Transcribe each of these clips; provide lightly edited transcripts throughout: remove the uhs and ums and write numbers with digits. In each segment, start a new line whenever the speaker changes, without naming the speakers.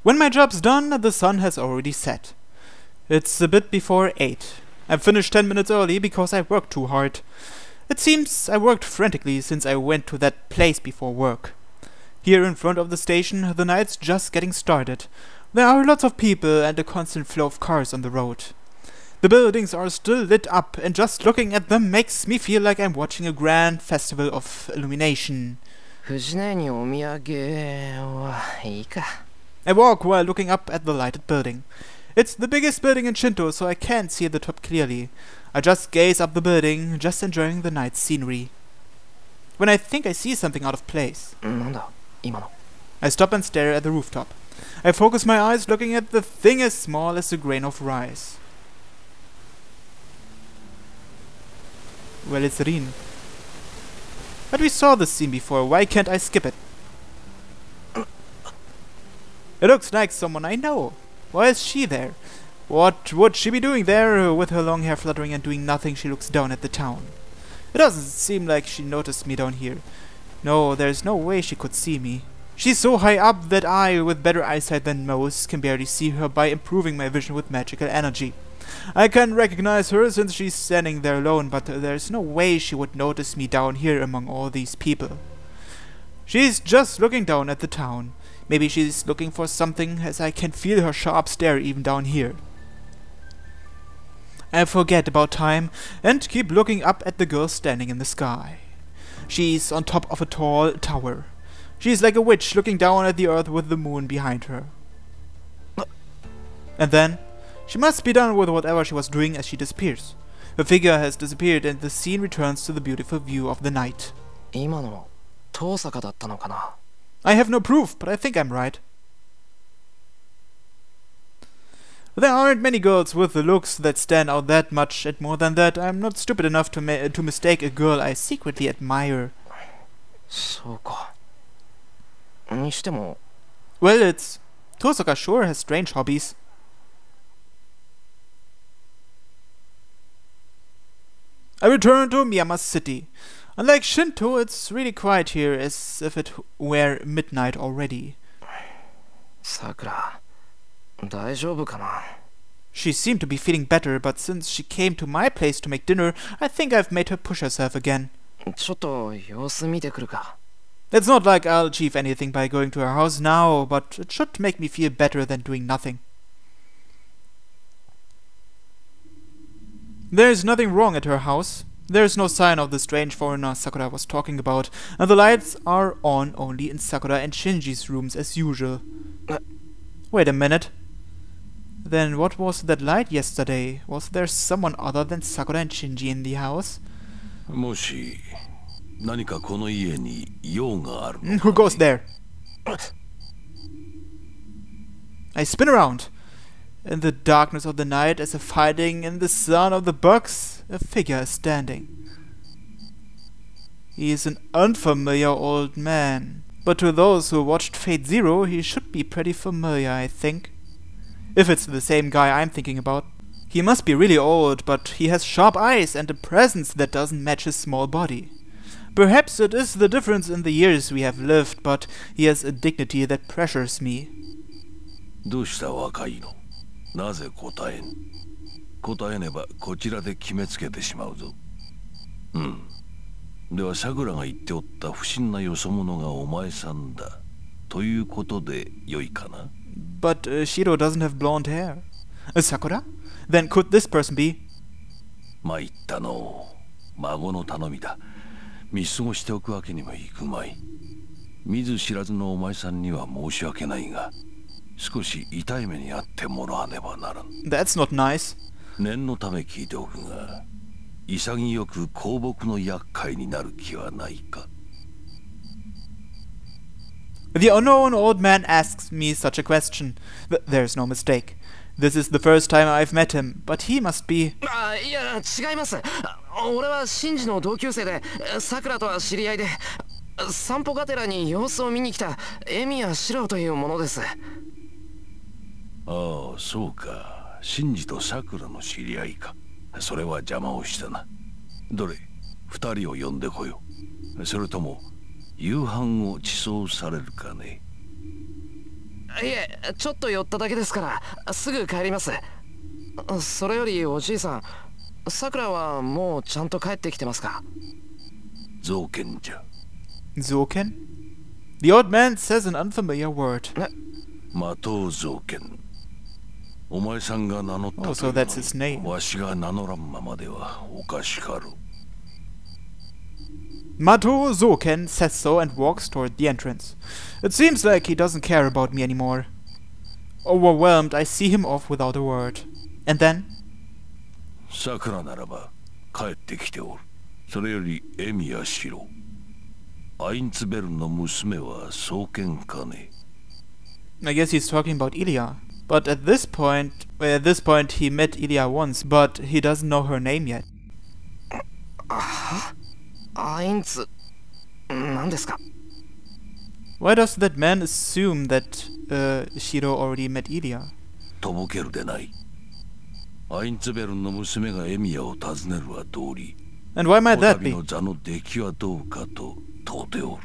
When my job's done, the sun has already set. It's a bit before 8. I've finished 10 minutes early because I worked too hard. It seems I worked frantically since I went to that place before work. Here in front of the station, the night's just getting started. There are lots of people and a constant flow of cars on the road. The buildings are still lit up, and just looking at them makes me feel like I'm watching a grand festival of illumination. I walk while looking up at the lighted building. It's the biggest building in Shinto, so I can't see the top clearly. I just gaze up the building, just enjoying the night's scenery. When I think I see something out of place, I stop and stare at the rooftop. I focus my eyes looking at the thing as small as a grain of rice. Well, it's Rin. But we saw this scene before, why can't I skip it? It looks like someone I know. Why is she there? What would she be doing there? With her long hair fluttering and doing nothing, she looks down at the town. It doesn't seem like she noticed me down here. No, there's no way she could see me. She's so high up that I, with better eyesight than most, can barely see her by improving my vision with magical energy. I can recognize her since she's standing there alone, but there's no way she would notice me down here among all these people. She's just looking down at the town. Maybe she's looking for something, as I can feel her sharp stare even down here. I forget about time and keep looking up at the girl standing in the sky. She's on top of a tall tower. She's like a witch looking down at the earth with the moon behind her. And then, she must be done with whatever she was doing as she disappears. Her figure has disappeared and the scene returns to the beautiful view of the night. I have no proof, but I think I'm right. There aren't many girls with the looks that stand out that much, and more than that, I'm not stupid enough to mistake a girl I secretly admire. Well, it's... Tosaka sure has strange hobbies. I return to Miyama City. Unlike Shinto, it's really quiet here, as if it were midnight already.
Sakura,
she seemed to be feeling better, but since she came to my place to make dinner, I think I've made her push herself again. It's not like I'll achieve anything by going to her house now, but it should make me feel better than doing nothing. There's nothing wrong at her house. There's no sign of the strange foreigner Sakura was talking about, and the lights are on only in Sakura and Shinji's rooms as usual. Wait a minute. Then what was that light yesterday? Was there someone other than Sakura and Shinji in the house?
Who
goes there? I spin around. In the darkness of the night, as if hiding in the sun of the box, a figure is standing. He is an unfamiliar old man, but to those who watched Fate Zero, he should be pretty familiar, I think. If it's the same guy I'm thinking about. He must be really old, but he has sharp eyes and a presence that doesn't match his small body. Perhaps it is the difference in the years we have lived, but he has a dignity that pressures me.
なぜ答えん？答えねばこちらで決めつけてしまうぞ。ではさくらが言っておった不審なよそ者がお前さんだということでよいかな？
But Shiro doesn't have blonde hair. Sakura? Then could this person be?
参ったのう。孫の頼みだ。見過ごしておくわけにもいくまい。見ず知らずのお前さんには申し訳ないが。 少し痛い目にあってもらわねばならん。
That's not nice.
念のため聞いておくが、潔く香木の厄介になる気はないか。
The unknown old man asks me such a question. There's no mistake. This is the first time I've met him, but he must be...
いや、違います。俺はシンジの同級生で、さくらとは知り合いで、散歩がてらに様子を見に来たエミヤシロウというものです。
ああ、そうか。シンジとさくらの知り合いか。それは邪魔をしたな。どれ、二人を呼んでこよう。それとも、夕飯を馳走されるかね。
いえ、ちょっと寄っただけですから、すぐ帰ります。それよりおじいさん、さくらはもうちゃんと帰ってきてますか？
造剣じゃ。
Zoken? The old man says an unfamiliar word.
魔頭造剣。お前さんが名乗ったと
Oh,
いう
so
の
that's his
に
name.
わしが名乗らんままではおかしかろう。
Mato Zoken says so and walks toward the entrance. It seems like he doesn't care about me anymore. Overwhelmed, I see him off without a word. And then...
さくらならば帰ってきておる。それよりエミヤシロ。アインツベルンの娘は双剣かね。
I guess he's talking about Ilya. But at this point he met Ilya once, but he doesn't know her name yet.
アインツ、何ですか？
Why does that man assume that Shiro already met Ilya?
とぼけるでない。アインツベルンの娘がエミヤを訪ねるは通り、
And why might
こ
that
たび
be?
の座の出来はどうかと問うておる。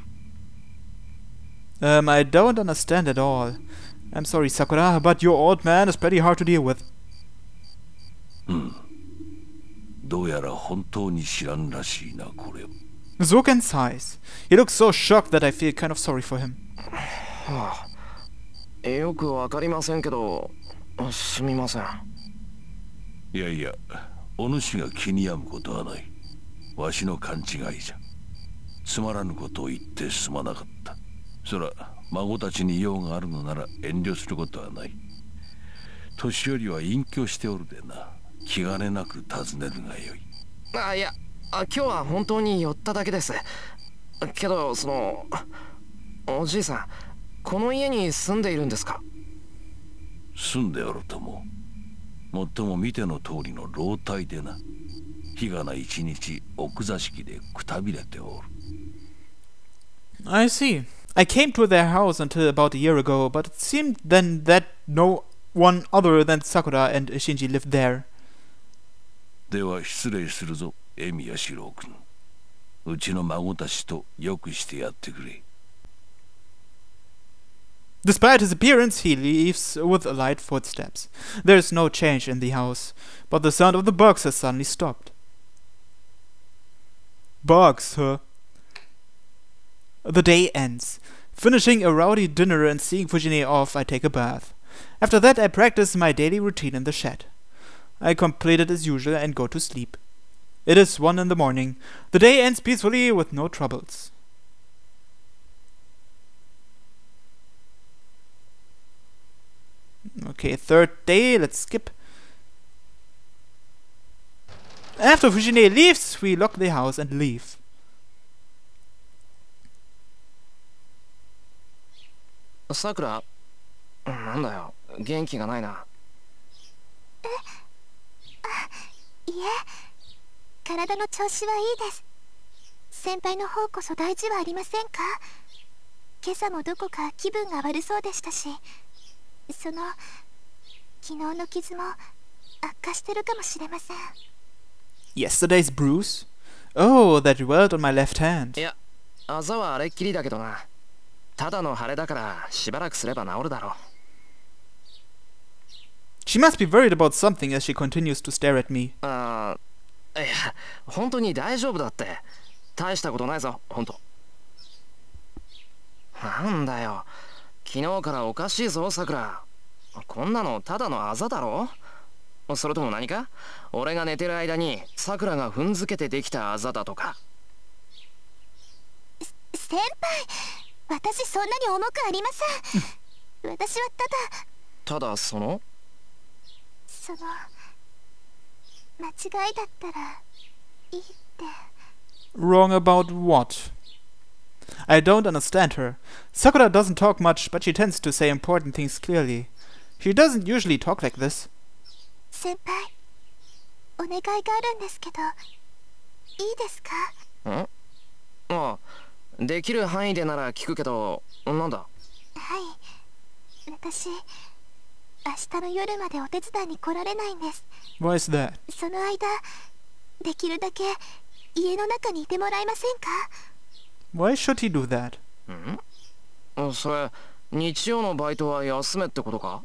I don't understand at all. I'm sorry, Sakura, but your old man is pretty hard to deal with.
どうやら本当に知らんらしいな、これを。
Zoken sighs. He looks so shocked that I feel kind of sorry for him.
よくわかりませんけど、すみません。
いやいや、お主が気に病むことはない。わしの勘違いじゃ。つまらぬことを言ってすまなかった。そら、孫たちに用があるのなら遠慮することはない。年寄りは隠居しておるでな。気兼ねなく尋ねるがよい。
いや、今日は本当に寄っただけです。けど、おじいさん、この家に住んでいるんですか？
住んでおるとも。もっとも見ての通りの老体でな。日がな一日奥座敷でくたびれておる。
I see. I came to their house until about a year ago, but it seemed then that no one other than Sakura and Shinji lived there.
では失礼するぞ、エミヤシロウ君。うちの孫たちとよくしてやってくれ。
Despite his appearance, he leaves with light footsteps. There is no change in the house, but the sound of the bugs has suddenly stopped. Bugs, huh? The day ends. Finishing a rowdy dinner and seeing Fujine off, I take a bath. After that, I practice my daily routine in the shed. I complete it as usual and go to sleep. It is 1 in the morning. The day ends peacefully with no troubles. Okay, 3rd day, let's skip. After Fujine leaves, we lock the house and leave.
さくら、なんだよ、元気がないな。
いえ、体の調子はいいです。先輩の方こそ大事はありませんか？今朝もどこか気分が悪そうでしたし、昨日の傷も悪化してるかもしれません。
Yesterday's bruise? Oh, that welt on my left hand.
いや、あざはあれっきりだけどな。ただの腫れだからしばらくすれば治るだろう。
She must be worried about something as she continues to stare at me.
いや、本当に大丈夫だって。大したことないぞ、本当。なんだよ、昨日からおかしいぞ、さくら。こんなのただのあざだろ？それとも何か？俺が寝てる間にさくらが踏んづけてできたあざだとか。
先輩、私そんなに重くありません。私は
ただ
間違いだったらいいって。
Wrong about what? I don't understand her. Sakura doesn't talk much, but she tends to say important things clearly. She doesn't usually talk like this.
先輩、お願いがあるんですけど、いいですか？
ああ、できる範囲でなら聞くけど、なんだ？
はい、私、明日の夜までお手伝いに来られないんです。
Why is that?
その間、できるだけ家の中にいてもらえませんか？
Why should he do that?
それ、日曜のバイトは休めってことか？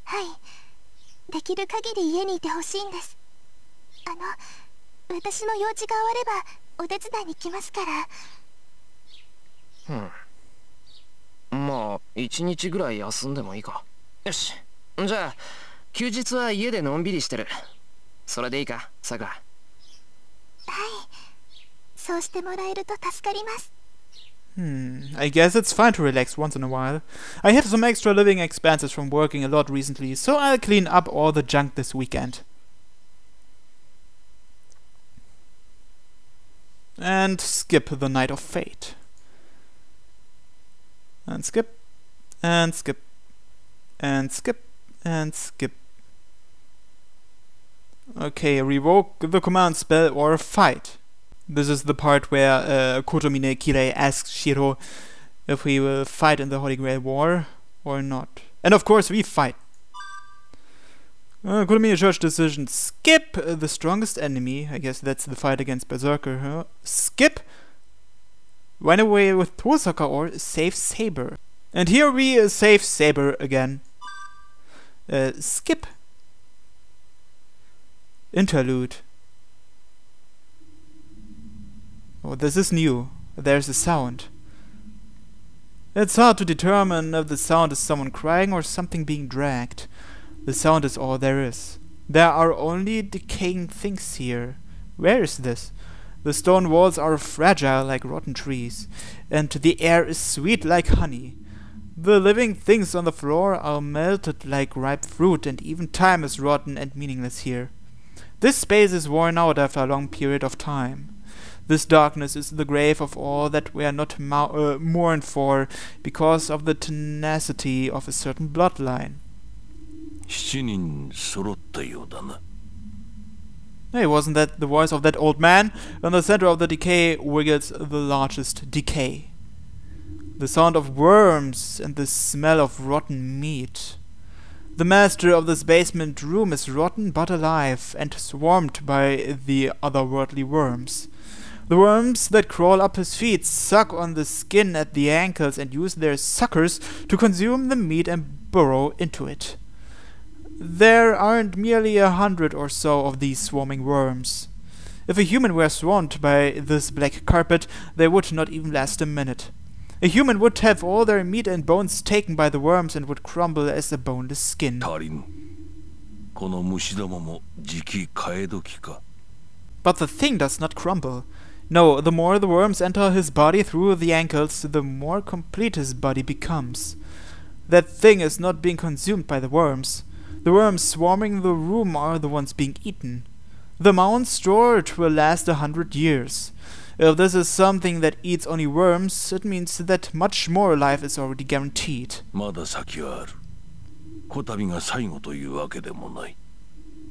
はい。できる限り家にいてほしいんです。私の用事が終わればお手伝いに来ますから。
まあ1日ぐらい休んでもいいか。よし、じゃあ休日は家でのんびりしてる。それでいいか、さくら。
はい。そうしてもらえると助かります。
I guess it's fine to relax once in a while. I had some extra living expenses from working a lot recently, so I'll clean up all the junk this weekend. And skip the Night of Fate. And skip. And skip. And skip. And skip. Okay, revoke the command spell or fight. This is the part where Kotomine Kirei asks Shiro if we will fight in the Holy Grail War or not. And of course we fight. Kotomine Church decision. Skip the strongest enemy. I guess that's the fight against Berserker. Huh? Skip. Run away with Tosaka or save Saber. And here we save Saber again. Skip. Interlude. Oh, this is new. There's a sound. It's hard to determine if the sound is someone crying or something being dragged. The sound is all there is. There are only decaying things here. Where is this? The stone walls are fragile like rotten trees, and the air is sweet like honey. The living things on the floor are melted like ripe fruit, and even time is rotten and meaningless here. This space is worn out after a long period of time. This darkness is the grave of all that we are not mourned for because of the tenacity of a certain bloodline.
7人揃ったようだな。
Hey, wasn't that the voice of that old man? In the center of the decay wiggles the largest decay. The sound of worms and the smell of rotten meat. The master of this basement room is rotten but alive and swarmed by the otherworldly worms. The worms that crawl up his feet suck on the skin at the ankles and use their suckers to consume the meat and burrow into it. There aren't merely 100 or so of these swarming worms. If a human were swarmed by this black carpet, they would not even last a minute. A human would have all their meat and bones taken by the worms and would crumble as a boneless skin.
足りん。この虫どもも時期替え時か。
But the thing does not crumble. No, the more the worms enter his body through the ankles, the more complete his body becomes. That thing is not being consumed by the worms. The worms swarming the room are the ones being eaten. The amount stored will last 100 years. If this is something that eats only worms, it means that much more life is already guaranteed.
まだ先はある。こたびが最後というわけでもない。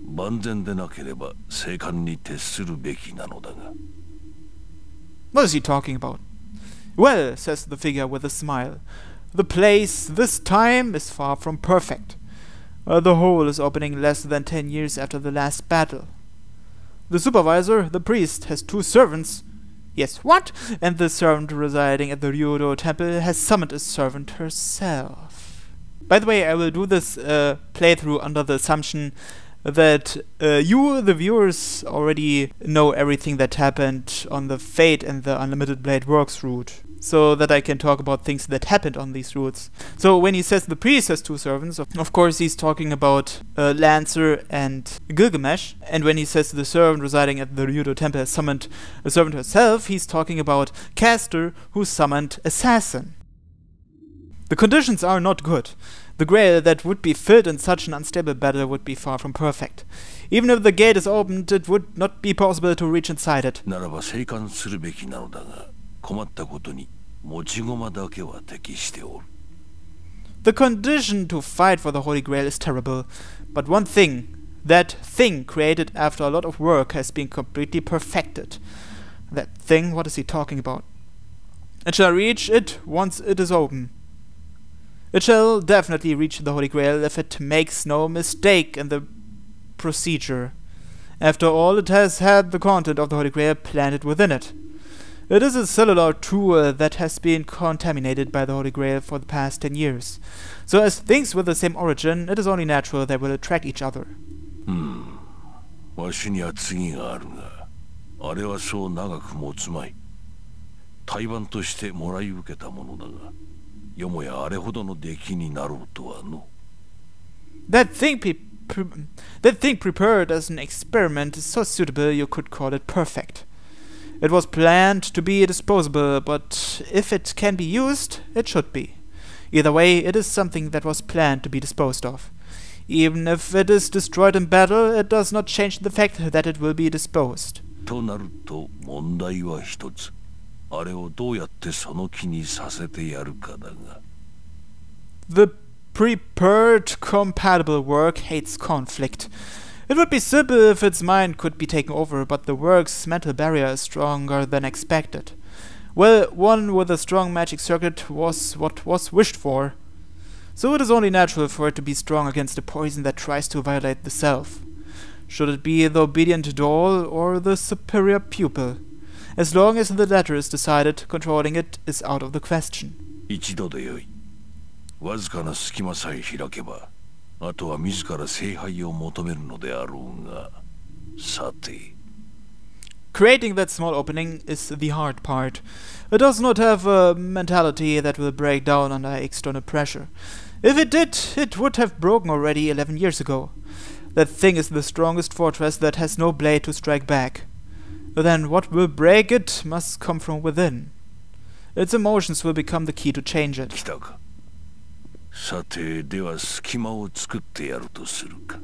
万全でなければ静観に徹するべきなのだが。
What is he talking about? Well, says the figure with a smile, the place, this time, is far from perfect. The hole is opening less than 10 years after the last battle. The supervisor, the priest, has 2 servants. Yes, what? And the servant residing at the Ryudo temple has summoned a servant herself. By the way, I will do this playthrough under the assumption that you, the viewers, already know everything that happened on the Fate and the Unlimited Blade Works route, so that I can talk about things that happened on these routes. So when he says the priest has 2 servants, of course he's talking about Lancer and Gilgamesh, and when he says the servant residing at the Ryudo temple has summoned a servant herself, he's talking about Castor, who summoned Assassin. The conditions are not good. The grail that would be filled in such an unstable battle would be far from perfect. Even if the gate is opened, it would not be possible to reach inside it.
ならば静観するべきなのだが、困ったことに持ち駒だけは適しておる。
The condition to fight for the Holy Grail is terrible, but one thing, that thing created after a lot of work, has been completely perfected. That thing, what is he talking about? It shall reach it once it is open. It shall definitely reach the Holy Grail if it makes no mistake in the procedure. After all, it has had the content of the Holy Grail planted within it. It is a cellular tool that has been contaminated by the Holy Grail for the past 10 years. So as things with the same origin, it is only natural they will attract each other.
わしには次があるが、あれはそう長く持つまい。対バンとしてもらい受けたものだが、よもやあれほどの出来になろうとはの。
That thing prepared as an experiment is so suitable you could call it perfect. It was planned to be disposable, but if it can be used, it should be. Either way, it is something that was planned to be disposed of. Even if it is destroyed in battle, it does not change the fact that it will be disposed.
となると問題は一つ。あれをどうやってその気にさせてやるかだが。
The prepared compatible work hates conflict. It would be simple if its mind could be taken over, but the work's mental barrier is stronger than expected. Well, one with a strong magic circuit was what was wished for. So it is only natural for it to be strong against the poison that tries to violate the self. Should it be the obedient doll or the superior pupil? As long as the latter is decided, controlling it is out of the question.
一度でよい。わずかな隙間さえ開けば、あとは自ら聖杯を求めるのであろうが。さて。
Creating that small opening is the hard part. It does not have a mentality that will break down under external pressure. If it did, it would have broken already 11 years ago. That thing is the strongest fortress that has no blade to strike back. Then what will break it must come from within. Its emotions will become the key to change it.
来たか。さて、では隙間を作ってやるとするか。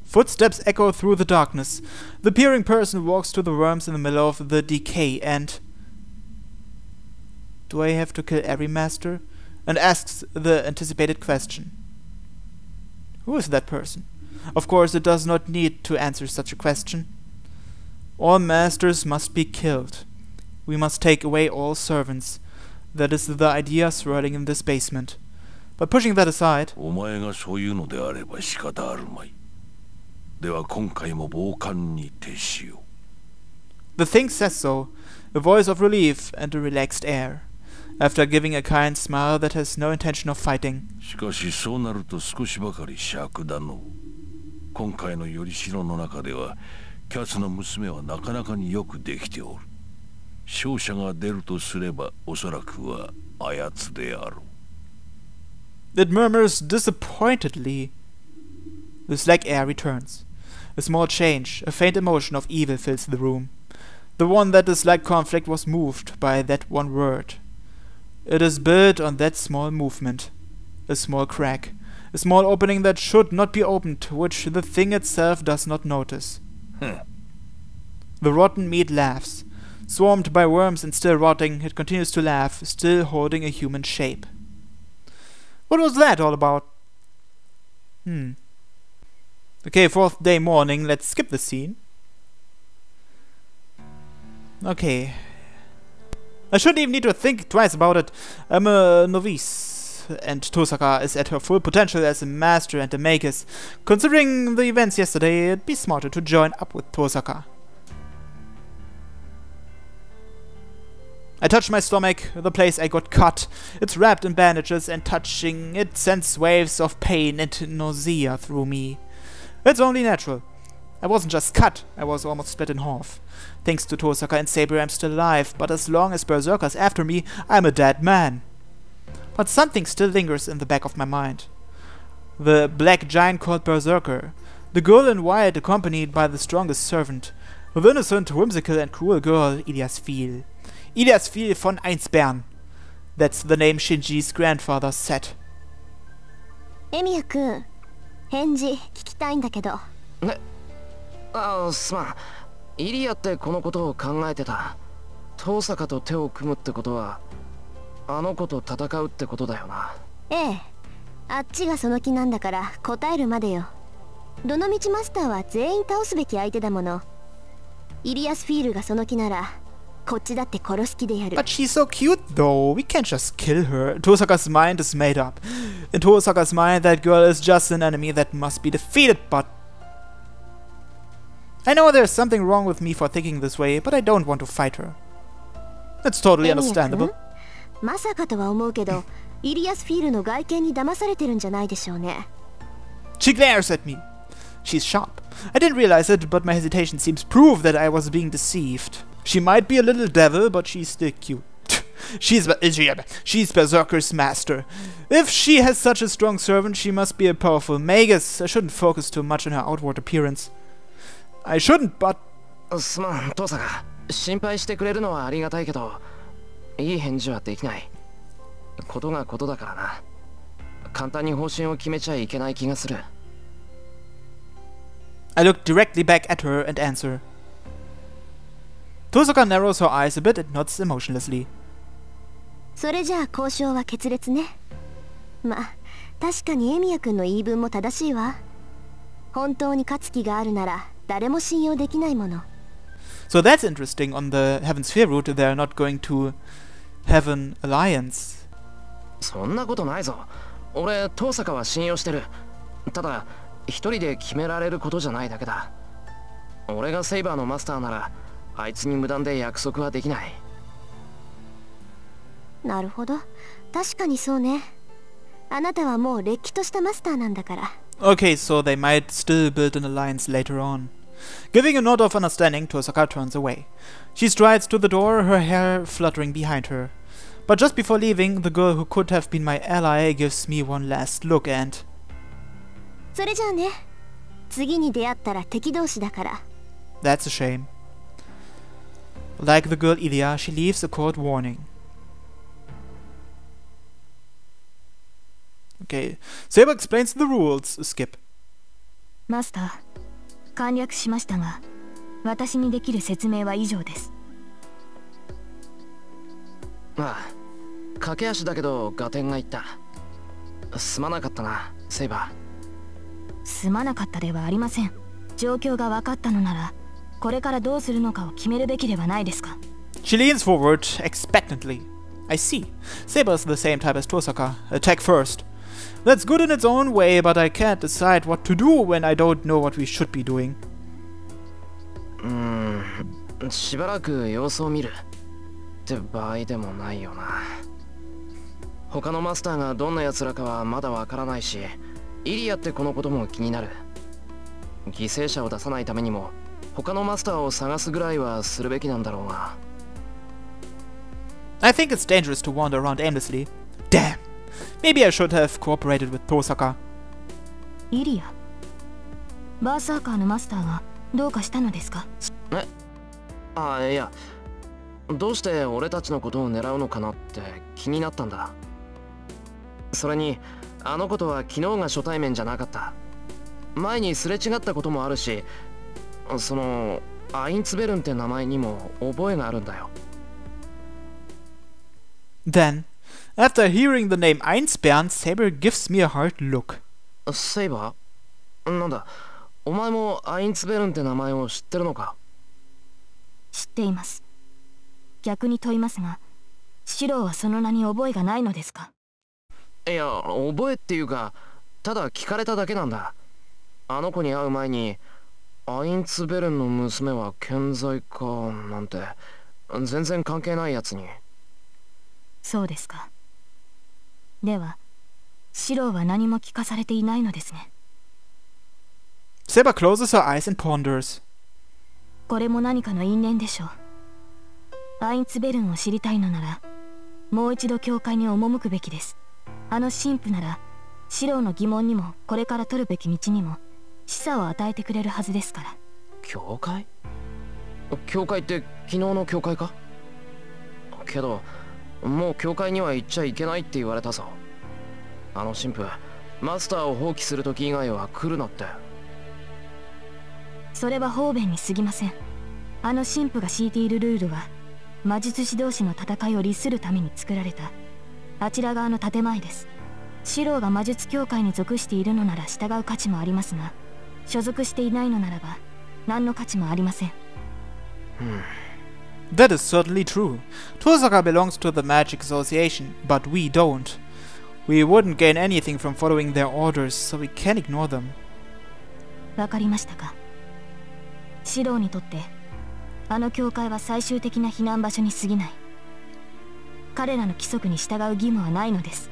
Footsteps echo through the darkness. The peering person walks to the worms in the middle of the decay and... Do I have to kill every master? And asks the anticipated question. Who is that person? Of course, it does not need to answer such a question. All masters must be killed. We must take away all servants. That is the idea swirling in this basement. But pushing that aside...
お前がそういうのであれば仕方あるまい。では今回も傍観に徹しよう。
The thing says so, a voice of relief and a relaxed air. After giving a kind smile that has no intention of fighting.
しかしそうなると少しばかり尺だの。今回のよりしろの中では、キャツの娘はなかなかによくできておる。勝者が出るとすれば、おそらくはあやつであろう。
It murmurs disappointedly. The slack air returns. A small change, a faint emotion of evil fills the room. The one that disliked conflict was moved by that one word. It is built on that small movement. A small crack. A small opening that should not be opened, which the thing itself does not notice. The rotten meat laughs. Swarmed by worms and still rotting, it continues to laugh, still holding a human shape. What was that all about? Okay, 4th day morning, let's skip the scene. Okay. I shouldn't even need to think twice about it. I'm a novice, and Tosaka is at her full potential as a master and a magus. Considering the events yesterday, it'd be smarter to join up with Tosaka. I touch my stomach, the place I got cut. It's wrapped in bandages, and touching it sends waves of pain and nausea through me. It's only natural. I wasn't just cut, I was almost split in half. Thanks to Tosaka and Saber, I'm still alive, but as long as Berserker's after me, I'm a dead man. But something still lingers in the back of my mind. The black giant called Berserker. The girl in white accompanied by the strongest servant. The innocent, whimsical and cruel girl, Iliasfil. Iliasfil von Einsbern. That's the name Shinji's grandfather said.
エミヤ君、返事聞きたいんだけど。
ね、すまん。イリアってこのことを考えてた。遠坂と手を組むってことは、あの子と戦うってことだよな。
ええ、あっちがその気なんだから答えるまでよ。どのみちマスターは全員倒すべき相手だもの。イリアスフィールがその気なら、こっちだって殺す気でやる。
But she's so cute though, we can't just kill her. Tosaka's mind is made up. In Tosaka's mind, that girl is just an enemy that must be defeated, but... I know there's something wrong with me for thinking this way, but I don't want to fight her. That's totally
エミヤ君
understandable.
まさかとは思うけどイリアスフィールの外見に騙されてるんじゃないでしょうね。
She glares at me. She's sharp. I didn't realize it, but my hesitation seems proof that I was being deceived. She might be a little devil, but she's still cute. She's Berserker's master. If she has such a strong servant, she must be a powerful magus. I shouldn't focus too much on her outward appearance. I shouldn't, but...
すまん、父さんが心配してくれるのはありがたいけど、いい返事はできない。ことがことだからな。簡単に方針を決めちゃいけない気がする。
I look directly back at her and answer. Tosaka narrows her eyes a bit and nods emotionlessly.
それじゃあ交渉は決裂ね。まあ確かにエミヤ君の言い分も正しいわ。本当に勝つ気があるなら誰も信用できないもの。
So that's interesting. On the Heaven Sphere route, they're not going to Heaven Alliance.
そんなことないぞ。俺、遠坂は信用してる。ただ、一人で決められることじゃないだけだ。俺がセイバーのマスターなら、あいつに無断で約束はできない。
なるほど。確かにそうね。あなたはもうれっきとしたマスターなんだから。
Okay, so they might still build an alliance later on. Giving a nod of understanding, Tosaka turns away. She strides to the door, her hair fluttering behind her. But just before leaving, the girl who could have been my ally gives me one last look and...
それじゃあね。次に出会ったら敵同士だから。
That's a shame. Like the girl Ilya, she leaves a cold warning. Okay, Saber explains the rules. Skip.
マスター、簡略しましたが、私にできる説明は以上です。
まあ、駆け足だけど合点がいった。すまなかったな、セイバー。
すまなかったではありません。状況が分かったのなら、これからどうするのかを決めるべきではないですか。
She leans forward expectantly. I see. Saber's the same type as Tosaka. Attack first. That's good in its own way, but I can't decide what to do when I don't know what we should be doing.
しばらく様子を見るって場合でもないよな。他のマスターがどんな奴らかはまだわからないし、イリアってこのことも気になる。犠牲者を出さないためにも他のマスターを探すぐらいはするべきなんだろうが。
I think it's dangerous to wander around aimlessly. Damn! Maybe I should have cooperated with Tosaka.
イリア、バーサーカーのマスターがどうかしたのですか。
え、あ、いや、どうして俺たちのことを狙うのかなって気になったんだ。それにあのことは昨日が初対面じゃなかった。前にすれ違ったこともあるし、そのアインツベルンって名前にも覚えがあるんだよ。
Then, after hearing the name Einsbern, Saber gives me a hard look.
セイバー？なんだ、お前もアインツベルンって名前を知ってるのか？
知っています。逆に問いますが、シローはその名に覚えがないのですか。
いや、覚えっていうか、ただ聞かれただけなんだ。あの子に会う前に、アインツベルンの娘は健在かなんて、全然関係ないやつに。
そうですか。では、シローは何も聞かされていないのですね。
Saber closes her eyes and ponders.
これも何かの因縁でしょう。アインツベルンを知りたいのなら、もう一度教会に赴くべきです。あの神父なら、シローの疑問にもこれから取るべき道にも示唆を与えてくれるはずですから。
教会？教会って昨日の教会か？けど、もう教会には行っちゃいけないって言われたぞ。あの神父、マスターを放棄する時以外は来るなって。
それは方便に過ぎません。あの神父が敷いているルールは、魔術師同士の戦いを律するために作られたあちら側の建前です。シローが魔術協会に属しているのなら従う価値もありますが、所属していないのならば何の価値もありません。
That is certainly true. Tosaka belongs to the Magic Association, but we don't. We wouldn't gain anything from following their orders, so we can't ignore them.
わかりましたか。シローにとってあの教会は最終的な避難場所に過ぎない。彼らの規則に従う義務はないのです。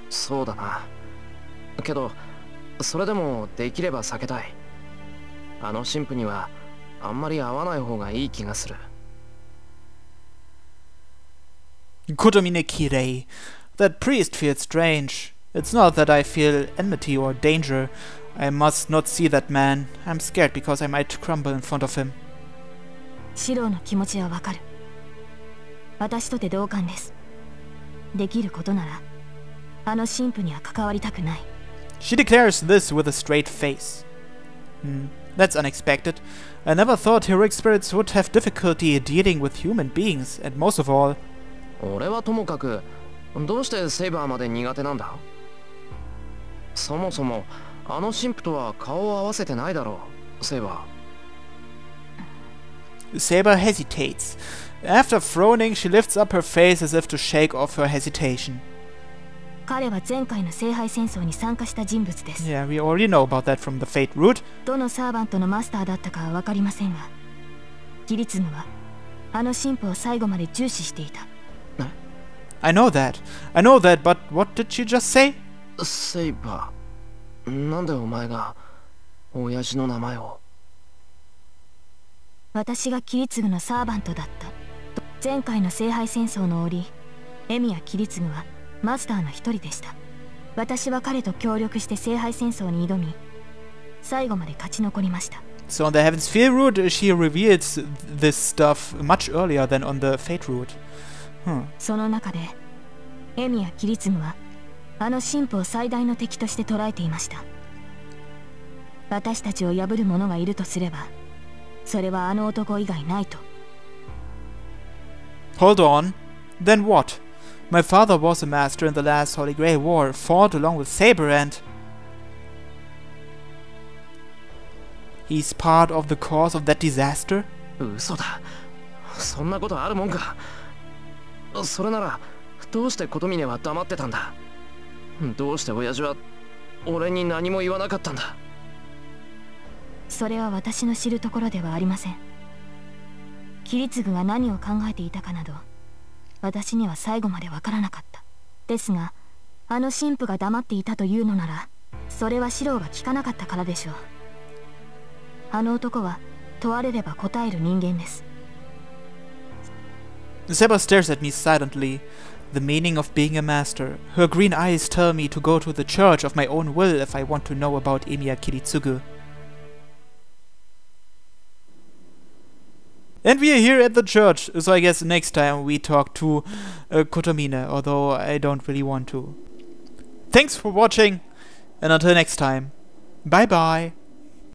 そうだな。けどそれでもできれば避けたい。あの神父にはあんまり会わない方がいい気がする。
Kotomine Kirei. That priest feels strange. It's not that I feel enmity or danger. I must not see that man. I'm scared because I might crumble in front of him.
シローの気持ちはわかる。私とて同感です。できることならあの神父には関わりたくない。
She declares this with a straight face. That's unexpected. I never thought heroic spirits would have difficulty dealing with human beings, and most of all...
俺はともかくどうしてセイバーまで苦手なんだ？そもそもあの神父とは顔を合わせてないだろう、セイバ
ー。Saber hesitates. After frowning, she lifts up her face as if to shake off her hesitation.
彼は前回の聖杯戦争に参加した人物です。
Yeah, we already know about that from the Fate route.
どのサーバントのマスターだったかは分かりませんが、キリツグはあの神父を最後まで重視していた。
I know that, but what did she just say?
セイバー、なんでお前が親父の名前を？
私がキリツグのサーバントだった。前回の聖杯戦争の折、エミやキリツグはマスターの一人でした。私は彼と協力して聖杯戦争に挑み、最後まで勝ち残りました。
So on the Heaven's Feel route, she reveals this stuff much earlier than on the Fate route.
その中でエミやキリツグはあの神父を最大の敵として捉えていました。私たちを破る者がいるとすれば、それはあの男以外ないと。
Hold on. Then what? My father was a master in the last Holy Grail War, fought along with Saber, and... he's part of the cause of that disaster?
嘘だ。そんなことあるもんか。それならどうして琴峰は黙ってたんだ？どうして親父は俺に何も言わなかったんだ？
それは私の知るところではありません。キリツグが何を考えていたかなど私には最後までわからなかった。ですがあの神父が黙っていたというのなら、それはシローが聞かなかったからでしょう。あの男は問われれば答える人間です。
Saber stares at me silently. The meaning of being a master. Her green eyes tell me to go to the church of my own will if I want to know about Emiya Kiritsugu. And we are here at the church, so I guess next time we talk to Kotomine, although I don't really want to. Thanks for watching, and until next time, bye bye!